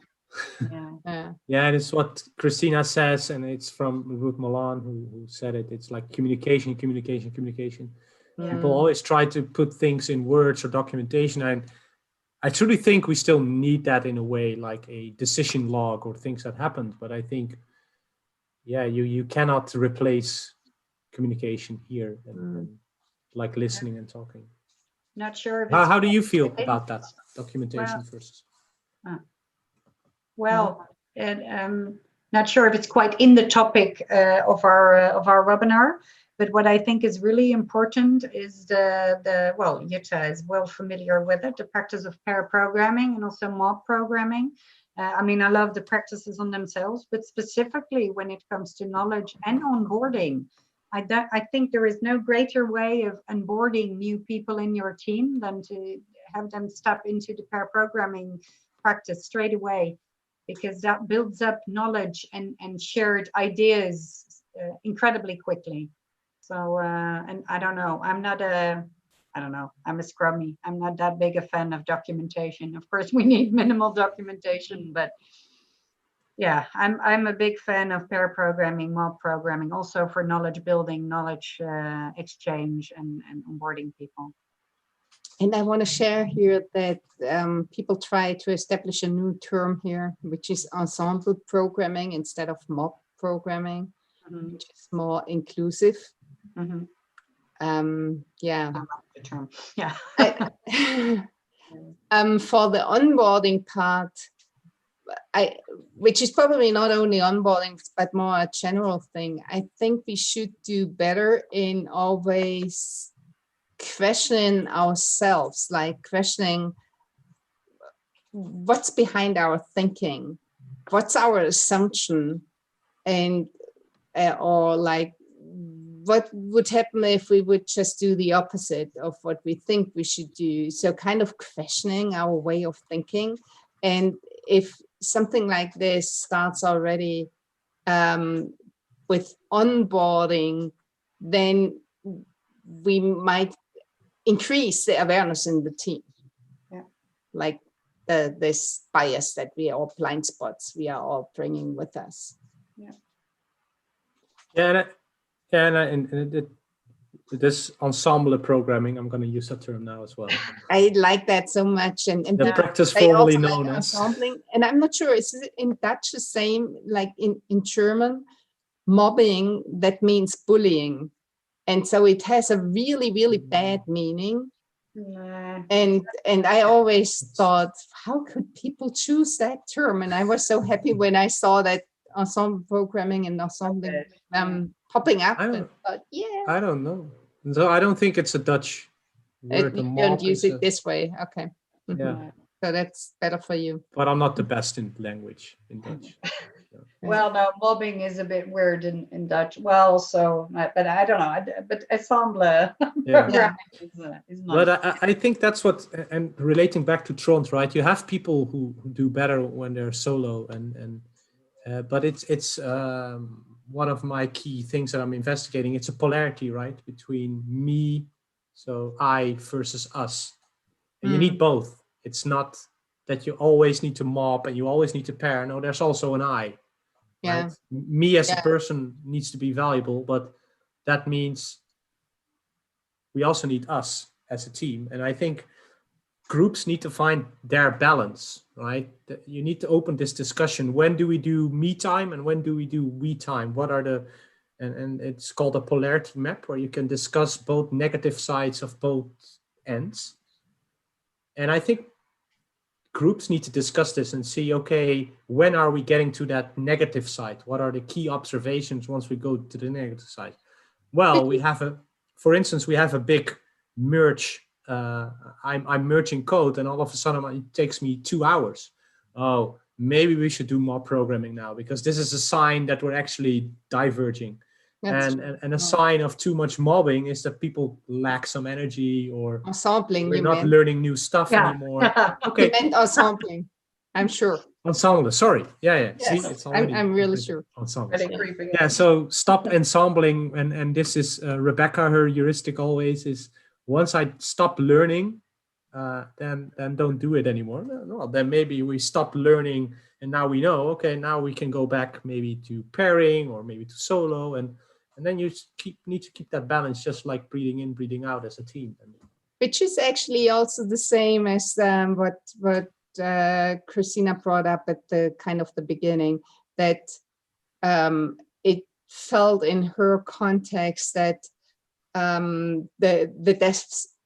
Yeah, and it's what Christina says, and it's from Ruth Milan who said it. It's like communication. People always try to put things in words or documentation, and I truly think we still need that in a way, like a decision log or things that happened. But I think, yeah, you cannot replace communication here, and like listening and talking. Not sure if how do you feel about that documentation versus? Well, and not sure if it's quite in the topic of our webinar, but what I think is really important is well, Jutta is well familiar with it, the practice of pair programming and also mob programming. I mean, I love the practices on themselves, but specifically when it comes to knowledge and onboarding, I think there is no greater way of onboarding new people in your team than to have them step into the pair programming practice straight away, because that builds up knowledge and shared ideas incredibly quickly. So, and I don't know, I'm a scrummy. I'm not that big a fan of documentation. Of course, we need minimal documentation, but yeah, I'm a big fan of pair programming, mob programming, also for knowledge building, knowledge exchange, and onboarding people. And I want to share here that people try to establish a new term here, which is ensemble programming instead of mob programming, which is more inclusive. Yeah. The term. Yeah. For the onboarding part, which is probably not only onboarding, but more a general thing, I think we should do better in always questioning ourselves, like questioning what's behind our thinking, what's our assumption, and or like what would happen if we would just do the opposite of what we think we should do. So kind of questioning our way of thinking. And if something like this starts already with onboarding, then we might increase the awareness in the team. Yeah. Like this bias that we are all blind spots we are all bringing with us. Yeah, and this ensemble programming, I'm going to use that term now as well. I like that so much, and The people practice say formerly also known like as. ensembling, and I'm not sure, is it in Dutch the same, like in German, mobbing, that means bullying. And so it has a really, really bad meaning. And I always thought, how could people choose that term? And I was so happy when I saw that ensemble programming and ensemble popping up. And thought, yeah. I don't know. So I don't think it's a Dutch word. You don't use it this way. Okay. Yeah. So that's better for you. But I'm not the best in language in Dutch. Well, no, mobbing is a bit weird in Dutch. Well, so, but I don't know. But ensemble programming is nice. But I think that's what, and relating back to Trond, right? You have people who do better when they're solo, but it's one of my key things that I'm investigating. It's a polarity, right, between me, so I versus us. And you need both. It's not that you always need to mob and you always need to pair. No, there's also an I. Yeah. Right? Me as a person needs to be valuable, but that means we also need us as a team. And I think groups need to find their balance, right? You need to open this discussion. When do we do me time and when do we do we time? What are the, and it's called a polarity map, where you can discuss both negative sides of both ends. And I think groups need to discuss this and see, okay, when are we getting to that negative side? What are the key observations once we go to the negative side? Well, we have for instance, we have a big merge. I'm merging code and all of a sudden it takes me 2 hours. Oh, maybe we should do more programming now, because this is a sign that we're actually diverging. And a sign of too much mobbing is that people lack some energy, or we're not learning new stuff anymore. Okay. You meant ensemble, I'm sure. Ensemble, sorry. Yeah. Yes. See, it's already I'm really sure. Ensemble. Yeah, so stop ensembling, and this is Rebecca, her heuristic always is, once I stop learning, then don't do it anymore. No, then maybe we stop learning and now we know, okay, now we can go back maybe to pairing or maybe to solo, and then you need to keep that balance, just like breathing in, breathing out as a team. Which is actually also the same as what Christina brought up at the kind of the beginning, that it felt in her context that the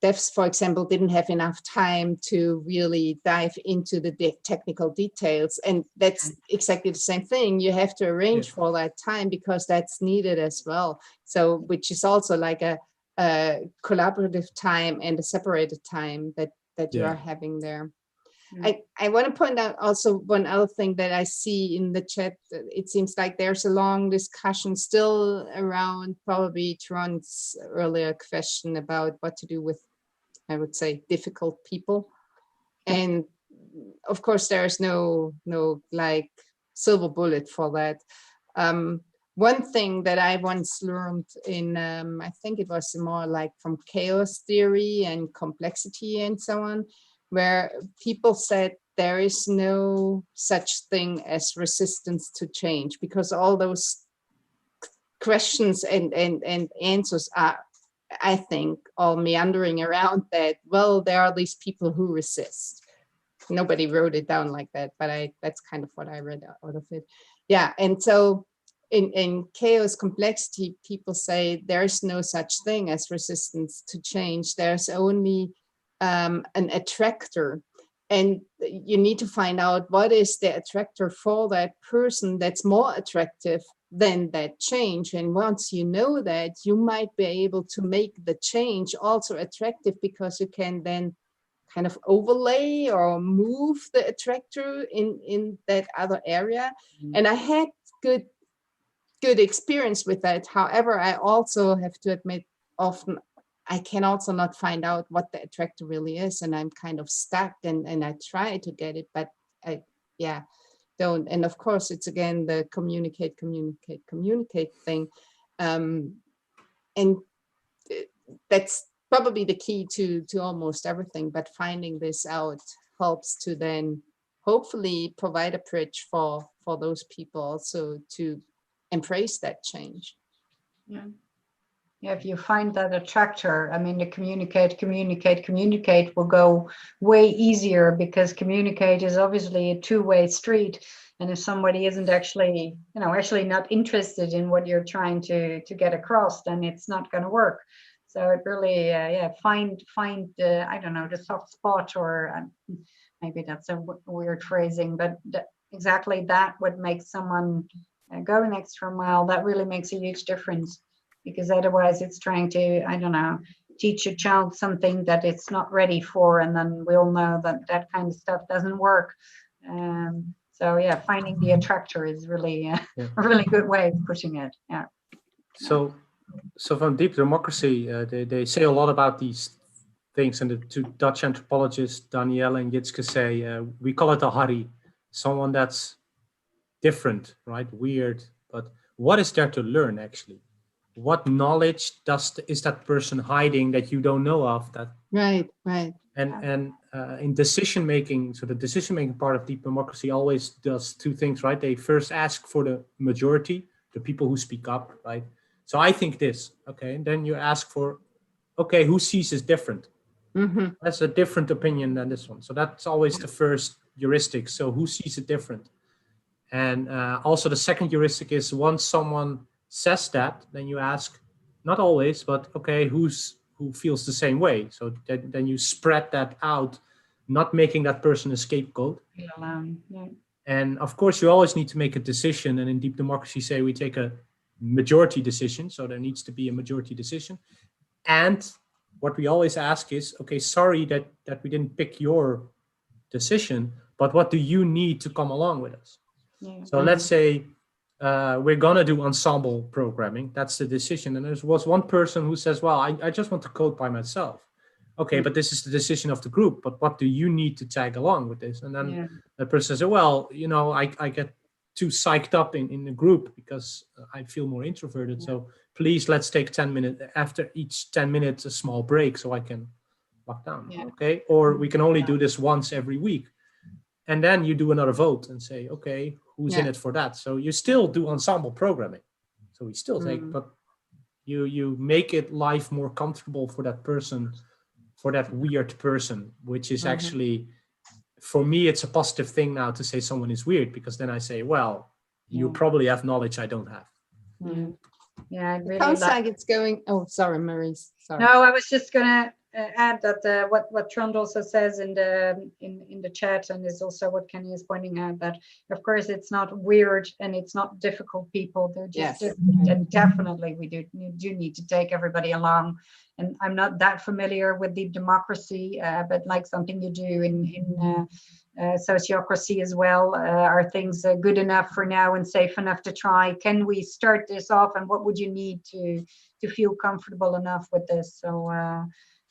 devs, for example, didn't have enough time to really dive into the technical details. And that's exactly the same thing. You have to arrange for that time, because that's needed as well. So, which is also like a collaborative time and a separated time that you are having there. I want to point out also one other thing that I see in the chat. It seems like there's a long discussion still around probably Trond's earlier question about what to do with, I would say, difficult people. And of course, there's no like silver bullet for that. One thing that I once learned in, I think it was more like from chaos theory and complexity and so on, where people said there is no such thing as resistance to change, because all those questions and answers are, I think, all meandering around that, well, there are these people who resist. Nobody wrote it down like that, but that's kind of what I read out of it. Yeah, and so in chaos complexity, people say there's no such thing as resistance to change. There's only an attractor, and you need to find out what is the attractor for that person that's more attractive than that change. And once you know that, you might be able to make the change also attractive, because you can then kind of overlay or move the attractor in that other area. And I had good experience with that. However, I also have to admit, often I can also not find out what the attractor really is, and I'm kind of stuck, and I try to get it, but I don't. And of course, it's again the communicate thing, and that's probably the key to almost everything, but finding this out helps to then hopefully provide a bridge for those people also to embrace that change. Yeah. Yeah, if you find that attractor, I mean, the communicate will go way easier, because communicate is obviously a two-way street. And if somebody isn't actually, actually not interested in what you're trying to get across, then it's not going to work. So it really, find I don't know, the soft spot, or maybe that's a weird phrasing, but exactly that what makes someone go an extra mile. That really makes a huge difference. Because otherwise it's trying to, I don't know, teach a child something that it's not ready for. And then we all know that that kind of stuff doesn't work. So yeah, finding the attractor is really a really good way of pushing it. Yeah. So from Deep Democracy, they say a lot about these things. And the two Dutch anthropologists, Danielle and Jitske, say, we call it a Harry, someone that's different, right? Weird. But what is there to learn, actually? What knowledge is that person hiding that you don't know of? That right. And in decision making, so the decision making part of Deep Democracy always does two things, right? They first ask for the majority, the people who speak up, right? So I think this, okay, and then you ask for, okay, who sees this different? Mm-hmm. That's a different opinion than this one. So that's always the first heuristic. So who sees it different? And also the second heuristic is, once someone says that, then you ask, not always, but okay, who feels the same way? So then you spread that out, not making that person a scapegoat. Yeah. And of course, you always need to make a decision. And in Deep Democracy, say we take a majority decision. So there needs to be a majority decision. And what we always ask is, okay, sorry that we didn't pick your decision, but what do you need to come along with us? Yeah. So let's say we're gonna do ensemble programming. That's the decision. And there was one person who says, well, I just want to code by myself. Okay, but this is the decision of the group. But what do you need to tag along with this? And then the person says, well, I get too psyched up in the group because I feel more introverted. So please, let's take 10 minutes, after each 10 minutes, a small break so I can lock down. Okay, or we can only do this once every week. And then you do another vote and say, okay, who's in it for that? So you still do ensemble programming. So we still take, but you make it life more comfortable for that person, for that weird person, which is actually, for me, it's a positive thing now to say someone is weird, because then I say, well, you probably have knowledge I don't have. Yeah, I really Sounds like it's going. Oh, sorry, Maryse. Sorry. No, I was just gonna add that what Trond also says in the chat, and is also what Kenny is pointing out, that of course it's not weird and it's not difficult people. They're just different, and definitely we do need to take everybody along. And I'm not that familiar with Deep Democracy, but like something you do in sociocracy as well. Are things good enough for now and safe enough to try? Can we start this off? And what would you need to feel comfortable enough with this? So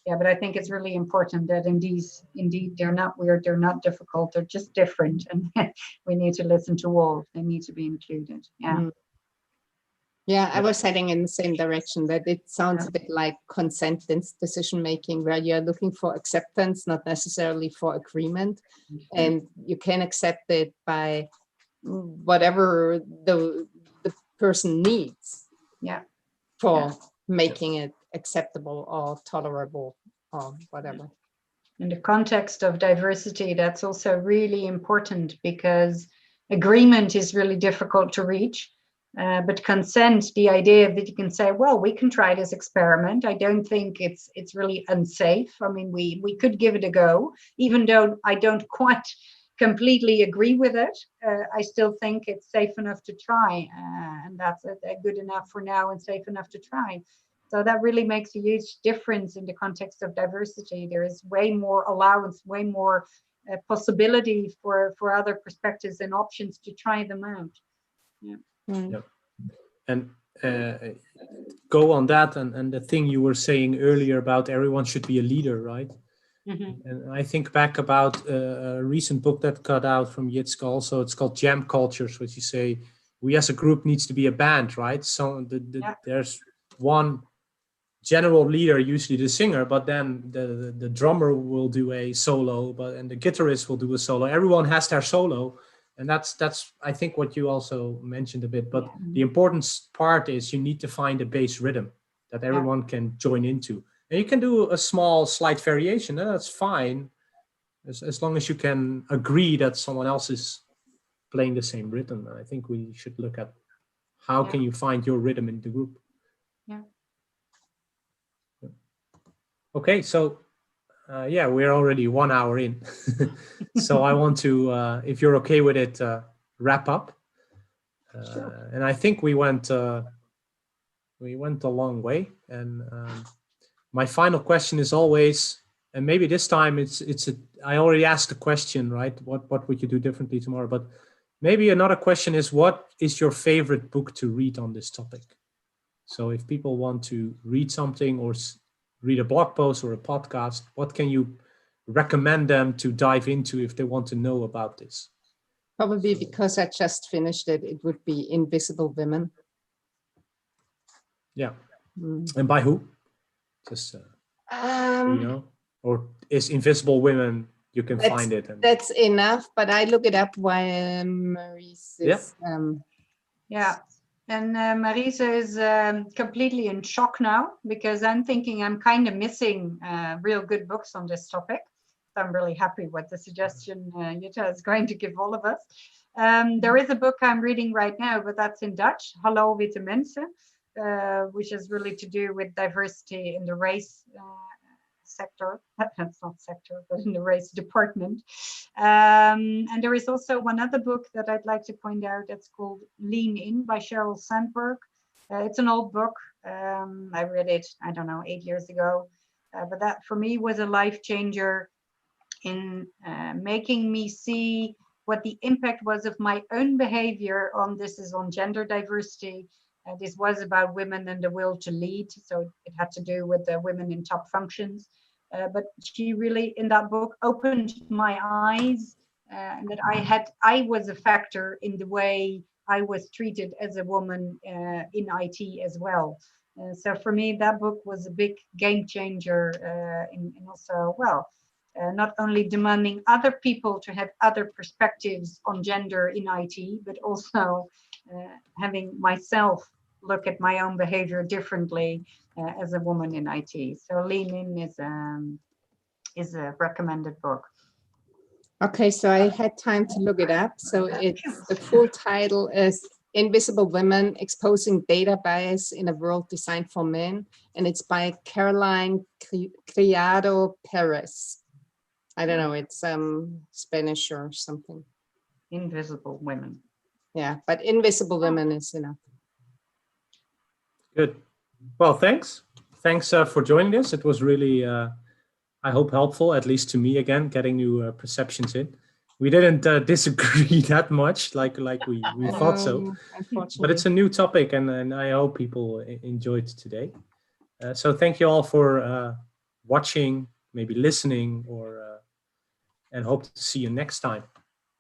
yeah, but I think it's really important that indeed they're not weird, they're not difficult, they're just different, and we need to listen to all. They need to be included. Yeah. Yeah, I was heading in the same direction, that it sounds a bit like consent decision making, where you're looking for acceptance, not necessarily for agreement. And you can accept it by whatever the person needs for making it acceptable or tolerable or whatever. In the context of diversity, that's also really important, because agreement is really difficult to reach. But consent, the idea that you can say, well, we can try this experiment. I don't think it's really unsafe. I mean, we could give it a go, even though I don't quite completely agree with it. I still think it's safe enough to try, and that's good enough for now and safe enough to try. So that really makes a huge difference in the context of diversity. There is way more allowance, way more possibility for other perspectives and options to try them out. And go on that, and the thing you were saying earlier about everyone should be a leader, right? And I think back about a recent book that got out from Jitske also. It's called Jam Cultures, which you say we as a group needs to be a band, right? So there's one general leader, usually the singer, but then the drummer will do a solo, and the guitarist will do a solo. Everyone has their solo. And that's I think what you also mentioned a bit, but the important part is you need to find a bass rhythm that everyone can join into. And you can do a small slight variation, and that's fine, as long as you can agree that someone else is playing the same rhythm. I think we should look at how can you find your rhythm in the group. Yeah. Okay, so we're already 1 hour in. So I want to, if you're okay with it, wrap up. Sure. And I think we went a long way. And my final question is always, and maybe this time I already asked the question, right? What would you do differently tomorrow? But maybe another question is, what is your favorite book to read on this topic? So if people want to read something or read a blog post or a podcast, what can you recommend them to dive into if they want to know about this? Probably because I just finished it, it would be Invisible Women. Yeah. And by who? Just, or is Invisible Women, you can find it. That's enough, but I look it up while Maryse is... And Maryse is completely in shock now, because I'm thinking I'm kind of missing real good books on this topic. So I'm really happy with the suggestion Jutta is going to give all of us. There is a book I'm reading right now, but that's in Dutch, Hallo Witte Mensen, which is really to do with diversity in the race sector. That's not sector, but in the race department. And there is also one other book that I'd like to point out that's called Lean In by Sheryl Sandberg. It's an old book. I read it, I don't know, 8 years ago. But that for me was a life changer in making me see what the impact was of my own behavior on gender diversity. This was about women and the will to lead. So it had to do with the women in top functions. But she really, in that book, opened my eyes and that I was a factor in the way I was treated as a woman in IT as well. So for me, that book was a big game changer in also, not only demanding other people to have other perspectives on gender in IT, but also having myself look at my own behavior differently as a woman in IT. So Lean In is a recommended book. Okay, so I had time to look it up. So the full title is Invisible Women, Exposing Data Bias in a World Designed for Men. And it's by Caroline Criado Perez. I don't know, it's Spanish or something. Invisible Women. Yeah, but Invisible Women is enough. Good. Well, thanks. Thanks for joining us. It was really, I hope, helpful, at least to me, again, getting new perceptions in. We didn't disagree that much like we thought so. But it's a new topic, and I hope people enjoyed today. So thank you all for watching, maybe listening, and hope to see you next time.